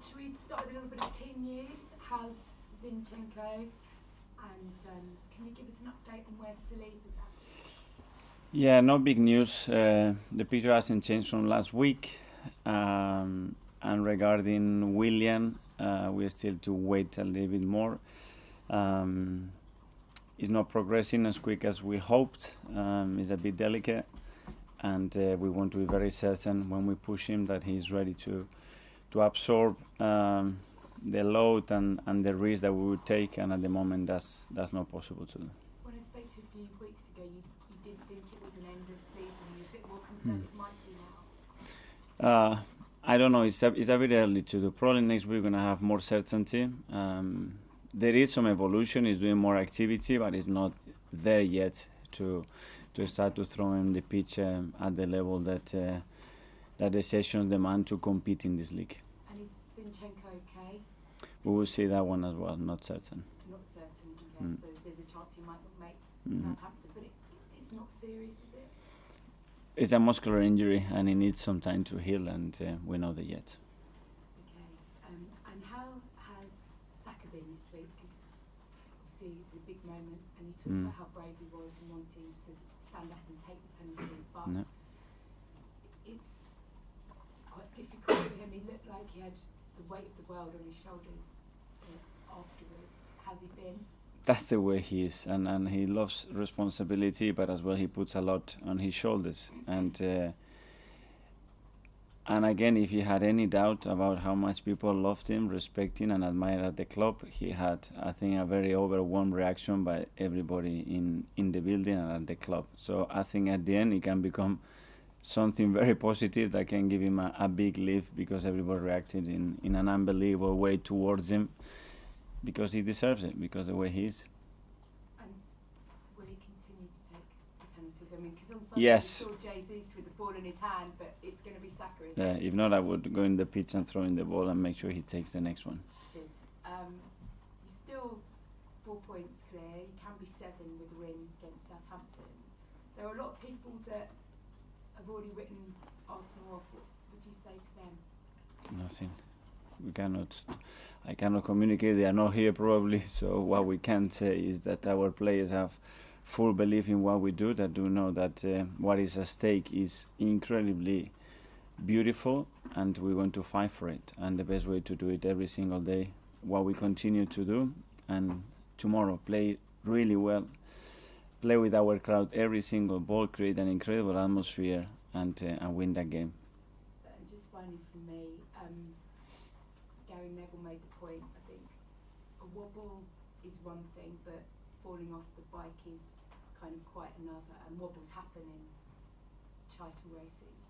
Should we start with a little bit of team news? How's Zinchenko? And can you give us an update on where SALIBA's at? Yeah, no big news. The picture hasn't changed from last week. And regarding Willian, we are still to wait a little bit more. It's not progressing as quick as we hoped. It's a bit delicate, and we want to be very certain when we push him that he's ready to absorb the load and the risk that we would take. And at the moment, that's not possible to do. When I spoke to you a few weeks ago, you didn't think it was an end of season. You're a bit more concerned it might be now. I don't know. It's a bit early to do. Probably next week we're gonna have more certainty. There is some evolution. He's doing more activity, but it's not there yet to start to throw him the pitch at the level that the sessions demand to compete in this league. And is Zinchenko okay? We will see that one as well. Not certain. Not certain. Okay. So there's a chance he might not make Southampton, but it's not serious, is it? It's a muscular injury, and he needs some time to heal, and we know that yet. Okay. And how has Saka been this week? Because obviously it was a big moment, and you talked about how brave he was in wanting to stand up and take the penalty, but it's quite difficult for him. He looked like he had the weight of the world on his shoulders afterwards. How's he been? That's the way he is, and he loves responsibility, but as well he puts a lot on his shoulders. And again, if he had any doubt about how much people loved him, respect him, and admired at the club, he had, I think, a very overwhelmed reaction by everybody in the building and at the club. So I think at the end it can become something very positive that can give him a big lift, because everybody reacted in an unbelievable way towards him, because he deserves it, because the way he is. And will he continue to take the penalties? I mean, because on Sunday yes. we saw Jesus with the ball in his hand, but it's going to be Saka, isn't Yeah, it? if not, I would go in the pitch and throw in the ball and make sure he takes the next one. Good. You're still 4 points clear. You can be 7 with a win against Southampton. There are a lot of people that have already written Arsenal off. What would you say to them? Nothing. I cannot communicate. They are not here probably. So what we can say is that our players have full belief in what we do. That do know that what is at stake is incredibly beautiful, and we're going to fight for it. And the best way to do it every single day, what we continue to do, and tomorrow play really well, play with our crowd every single ball, create an incredible atmosphere, and win that game. And just finally from me, Gary Neville made the point, I think a wobble is one thing, but falling off the bike is kind of quite another, and wobbles happen in title races.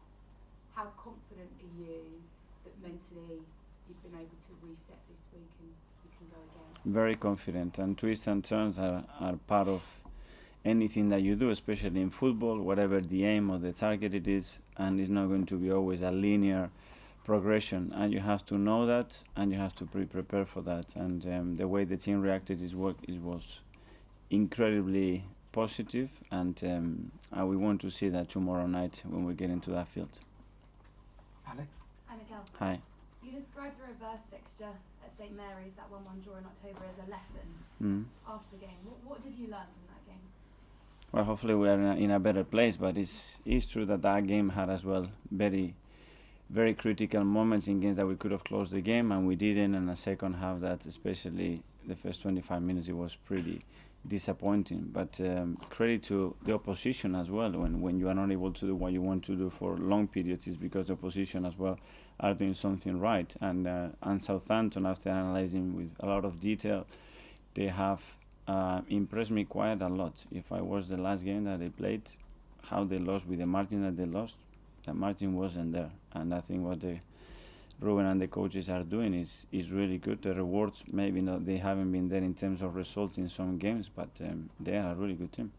How confident are you that mentally you've been able to reset this week and you can go again? Very confident, and twists and turns are part of anything that you do, especially in football, whatever the aim or the target it is, and it's not going to be always a linear progression, and you have to know that, and you have to be prepared for that. And the way the team reacted was incredibly positive, and we want to see that tomorrow night when we get into that field. Alex? Hi, Mikel. Hi. You described the reverse fixture at St Mary's, that 1-1 draw in October, as a lesson after the game. What did you learn from that game? Well, hopefully we are in a better place, but it's true that game had as well very, very critical moments in games that we could have closed the game, and we didn't. And the second half, that especially the first 25 minutes, it was pretty disappointing. But credit to the opposition as well. When you are not able to do what you want to do for long periods, it's because the opposition as well are doing something right. And Southampton, after analysing with a lot of detail, they have impressed me quite a lot. If I watched the last game that they played, how they lost with the margin that they lost, the margin wasn't there. And I think what Ruben and the coaches are doing is really good. The rewards, maybe not, they haven't been there in terms of results in some games, but they are a really good team.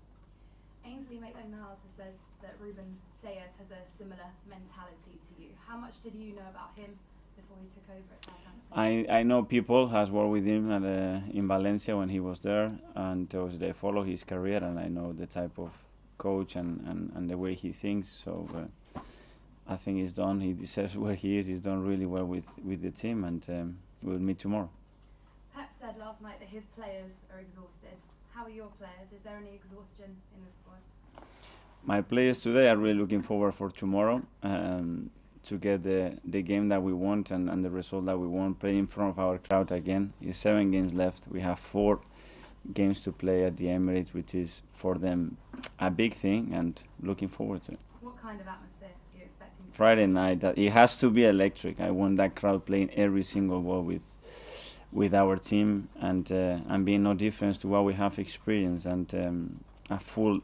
Ainsley Maitland-Niles has said that Ruben Sayers has a similar mentality to you. How much did you know about him before he took over at Southampton? I know people has worked with him in Valencia when he was there, and they follow his career, and I know the type of coach and the way he thinks. So I think he's done. He deserves where he is. He's done really well with the team, and we'll meet tomorrow. Pep said last night that his players are exhausted. How are your players? Is there any exhaustion in the squad? My players today are really looking forward for tomorrow to get the game that we want and the result that we want, playing in front of our crowd again. It's 7 games left. We have 4 games to play at the Emirates, which is for them a big thing, and looking forward to it. What kind of atmosphere are you expecting? Friday night, it has to be electric. I want that crowd playing every single ball with our team and being no difference to what we have experienced, and a full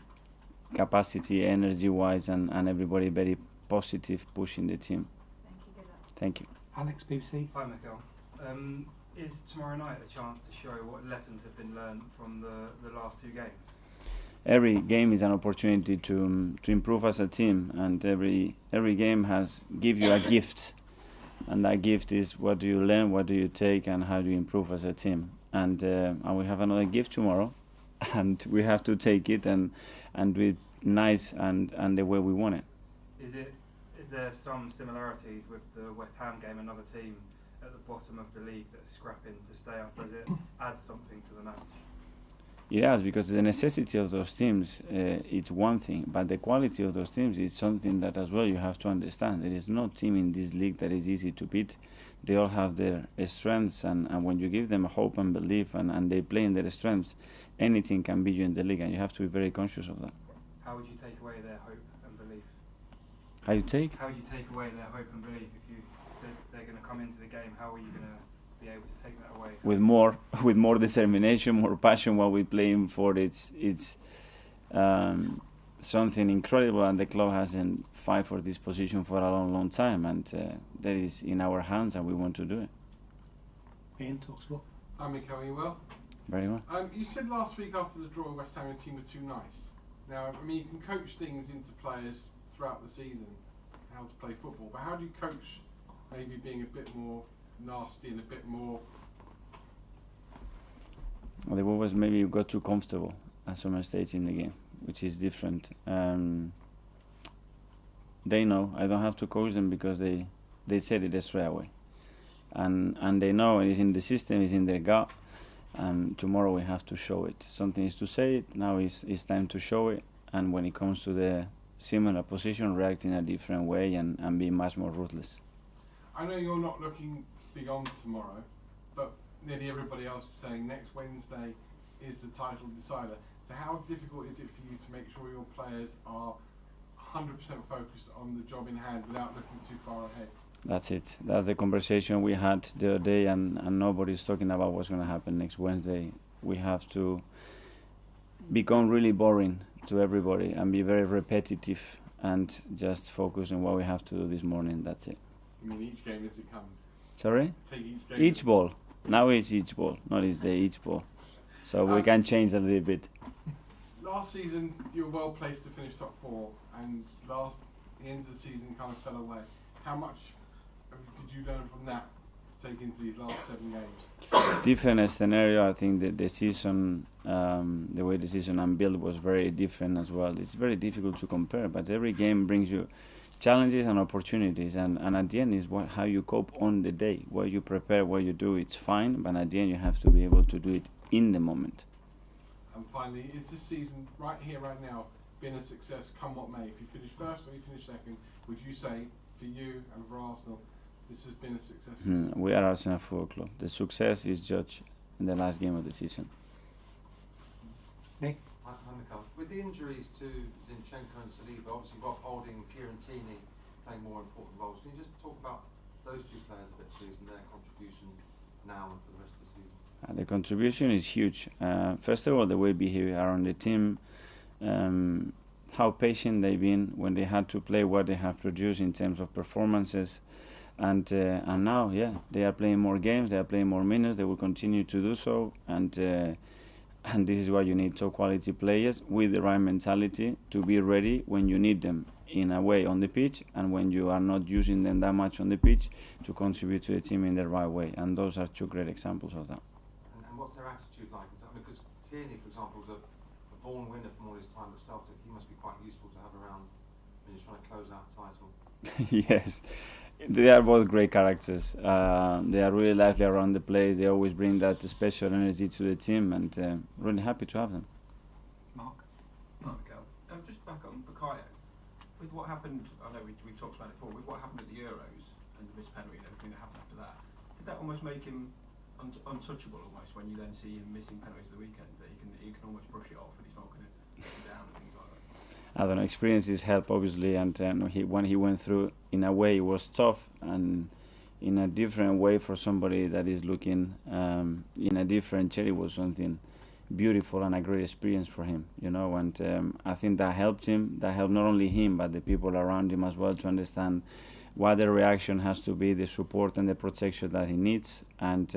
capacity, energy-wise, and everybody very positive, pushing the team. Thank you. Good luck. Thank you. Alex, BBC. Hi, Mikel. Is tomorrow night a chance to show what lessons have been learned from the last 2 games? Every game is an opportunity to improve as a team, and every game give you a gift, and that gift is what do you learn, what do you take, and how do you improve as a team. And we have another gift tomorrow, and we have to take it and do it nice and the way we want it. Is there some similarities with the West Ham game, another team at the bottom of the league that's scrapping to stay up? Does it add something to the match? It has, because the necessity of those teams it's one thing, but the quality of those teams is something that as well you have to understand. There is no team in this league that is easy to beat. They all have their strengths, and when you give them hope and belief and they play in their strengths, anything can beat you in the league, and you have to be very conscious of that. How would you take away their hope and belief? How you take? How would you take away their hope and belief if you said they're going to come into the game? How are you going to be able to take that away? With more determination, more passion. What we're playing for, it's something incredible, and the club hasn't fight for this position for a long time, and that is in our hands, and we want to do it. Ian, talk sport. Hi, Mikel, are you well? Very well. You said last week after the draw, West Ham team were too nice. Now, I mean, you can coach things into players throughout the season, how to play football, but how do you coach maybe being a bit more nasty and a bit more? Well, they've always maybe got too comfortable at some stage in the game, which is different. They know. I don't have to coach them because they said it straight away, and they know it's in the system, it's in their gut. And tomorrow we have to show it. Something is to say it. Now it's time to show it. And when it comes to the similar position, react in a different way and be much more ruthless. I know you're not looking beyond tomorrow, but nearly everybody else is saying next Wednesday is the title decider. So how difficult is it for you to make sure your players are 100% focused on the job in hand without looking too far ahead? That's it. That's the conversation we had the other day, and nobody's talking about what's going to happen next Wednesday. We have to become really boring to everybody and be very repetitive and just focus on what we have to do this morning. That's it. You mean each game as it comes? Sorry? Take each game. Each ball. Now it's each ball, not each day, each ball. So we can change a little bit. Last season, you were well placed to finish top 4, and the end of the season kind of fell away. How much did you learn from that to take into these last 7 games? Different scenario. I think that the season, the way the season unbuilt was very different as well. It's very difficult to compare, but every game brings you challenges and opportunities, and at the end is how you cope on the day. What you prepare, what you do, it's fine, but at the end you have to be able to do it in the moment. And finally, is this season right here, right now, been a success come what may? If you finish first or you finish second, would you say for you and for Arsenal, this has been a success? We are Arsenal Football Club. The success is judged in the last game of the season. Nick? Hi, Mikel. With the injuries to Zinchenko and SALIBA, obviously Rob Holding, Kieran Tierney playing more important roles. Can you just talk about those 2 players a bit, please, and their contribution now and for the rest of the season? The contribution is huge. First of all, the way they are on the team, how patient they've been when they had to play, what they have produced in terms of performances, and now, yeah, they are playing more games, they are playing more minutes, they will continue to do so, and this is why you need top quality players with the right mentality to be ready when you need them in a way on the pitch, and when you are not using them that much on the pitch to contribute to the team in the right way. And those are 2 great examples of that. And what's their attitude like? Because Tierney, for example, is a born winner from all his time at Celtic. He must be quite useful to have around when you're trying to close out the title. Yes, they are both great characters. They are really lively around the place. They always bring that special energy to the team, and really happy to have them. Mark, Mikel, just back on Bukayo. With what happened, I know we've talked about it before. With what happened at the Euros and the missed penalty and everything that happened after that, did that almost make him untouchable almost? When you then see him missing penalties at the weekend, that you can almost brush it off and he's not going to let you down and things like that. I don't know, experiences help obviously, and when he went through, in a way it was tough, and in a different way for somebody that is looking in a different chair, it was something beautiful and a great experience for him, you know, and I think that helped him, that helped not only him but the people around him as well, to understand what the reaction has to be, the support and the protection that he needs, and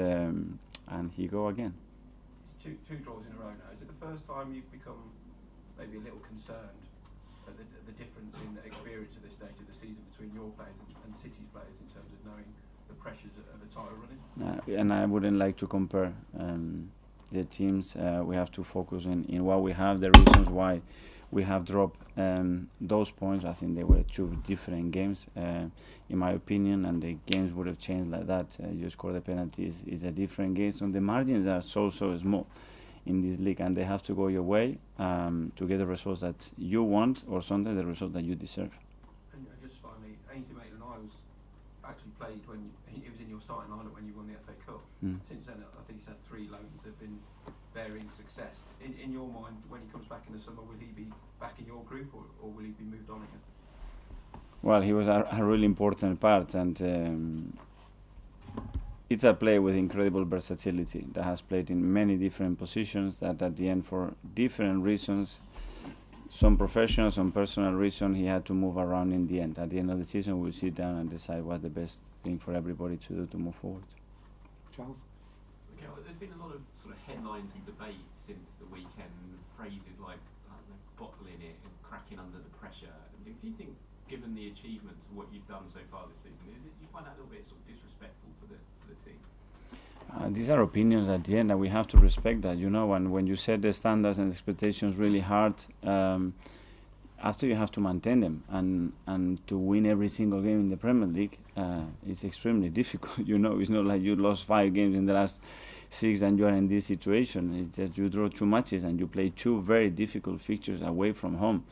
he go again. Two draws in a row now. Is it the first time you've become maybe a little concerned at the difference in experience at this stage of the season between your players and City's players in terms of knowing the pressures of a title running? And I wouldn't like to compare the teams. We have to focus in what we have, the reasons why we have dropped those points. I think they were two different games, in my opinion, and the games would have changed like that. You score the penalties is a different game, so the margins are so small in this league, and they have to go your way to get the results that you want, or sometimes the result that you deserve. And just finally, Ainsley Maitland-Niles actually played when he was in your starting lineup when you won the FA Cup. Since then, I think he's had 3 loans that have been varying success. In your mind, when he comes back in the summer, will he be back in your group, or will he be moved on again? Well, he was a really important part, and it's a player with incredible versatility that has played in many different positions, that at the end, for different reasons, some professional, some personal reason, he had to move around in the end. At the end of the season, we'll sit down and decide what the best thing for everybody to do to move forward. Charles? Okay, well, there's been a lot of sort of headlines and debate since the weekend, phrases like bottling it and cracking under the pressure. Do you think, given the achievements of what you've done so far this season, do you find that a little bit sort of disrespectful for the team? These are opinions at the end, and we have to respect that, you know, and when you set the standards and expectations really hard, after you have to maintain them, and to win every single game in the Premier League, it's extremely difficult, you know. It's not like you lost 5 games in the last 6 and you are in this situation. It's just you draw 2 matches and you play 2 very difficult fixtures away from home.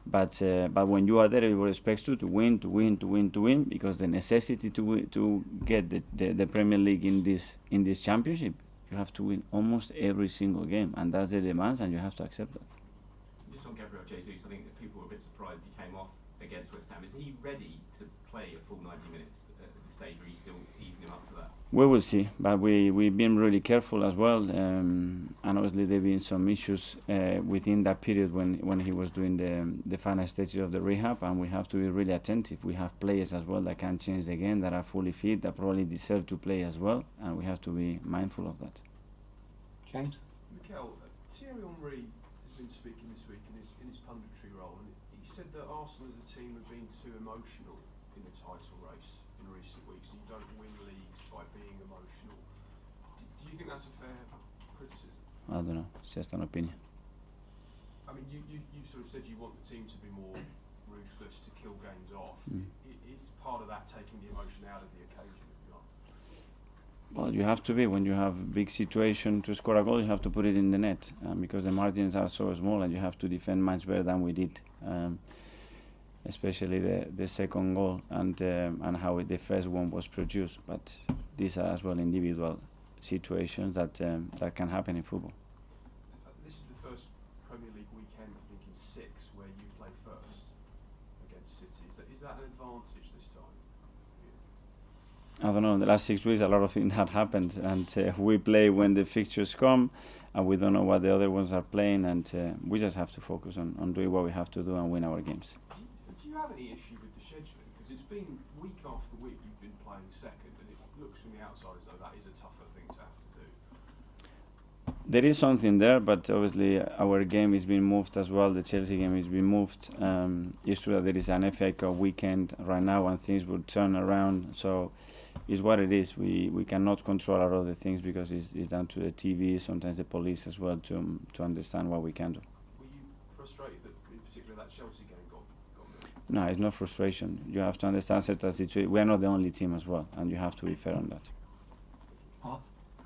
But when you are there, everybody expects you to win, because the necessity to get the Premier League in this championship, you have to win almost every single game, and that's the demands, and you have to accept that. Just on Gabriel Jesus, I think that people were a bit surprised he came off against West Ham. Is he ready to play a full 90 minutes at this stage, or are you still easing him up to that? We will see, but we've been really careful as well, and obviously there have been some issues within that period when he was doing the final stages of the rehab, and we have to be really attentive. We have players as well that can change the game, that are fully fit, that probably deserve to play as well, and we have to be mindful of that. James? Mikel, Thierry Henry has been speaking this week in his punditry role, and he said that Arsenal as a team have been too emotional in the title race in recent weeks, and you don't win leagues by being emotional. Do you think that's a fair criticism? I don't know, it's just an opinion. I mean, you sort of said you want the team to be more ruthless, to kill games off. Is part of that taking the emotion out of the occasion, if you like? Well, you have to be. When you have a big situation to score a goal, you have to put it in the net, because the margins are so small, and you have to defend much better than we did. Especially the second goal and how the first one was produced. But these are as well individual situations that can happen in football. This is the first Premier League weekend, I think, in 6 where you play first against City. Is that an advantage this time? I don't know. In the last 6 weeks, a lot of things had happened, and we play when the fixtures come, and we don't know what the other ones are playing, and we just have to focus on doing what we have to do and win our games. Do you have any issue with the scheduling? Because it's been week after week you've been playing second, and it looks from the outside as though that is a tougher thing to have to do. There is something there, but obviously our game is being moved as well. The Chelsea game is being moved. It's true that there is an FA Cup weekend right now, and things will turn around. So it's what it is. We cannot control a lot of the things, because it's down to the TV, sometimes the police as well, to understand what we can do. Were you frustrated that, in particular, that Chelsea game got moved? No, it's not frustration. You have to understand certain situations. We are not the only team as well, and you have to be fair on that. Art?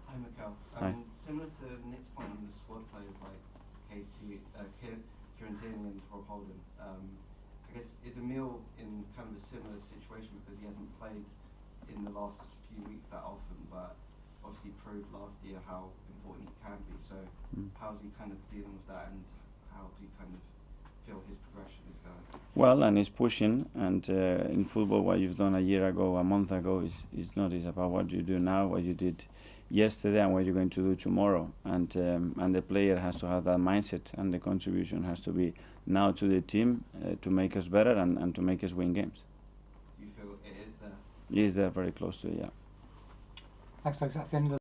Hi, Mikel. Hi. Similar to Nick's point on the squad players like Kieran Tierney and Rob Holden, I guess is Emil in kind of a similar situation because he hasn't played in the last few weeks that often, but obviously proved last year how important he can be. So how's he kind of dealing with that, and how do you kind of feel his progression is going? Well, and he's pushing, and in football what you've done a year ago, a month ago is not. It's about what you do now, what you did yesterday, and what you're going to do tomorrow. And the player has to have that mindset, and the contribution has to be now to the team to make us better and to make us win games. Do you feel it is there? He is there, very close to it, yeah. Thanks, folks. That's the end of the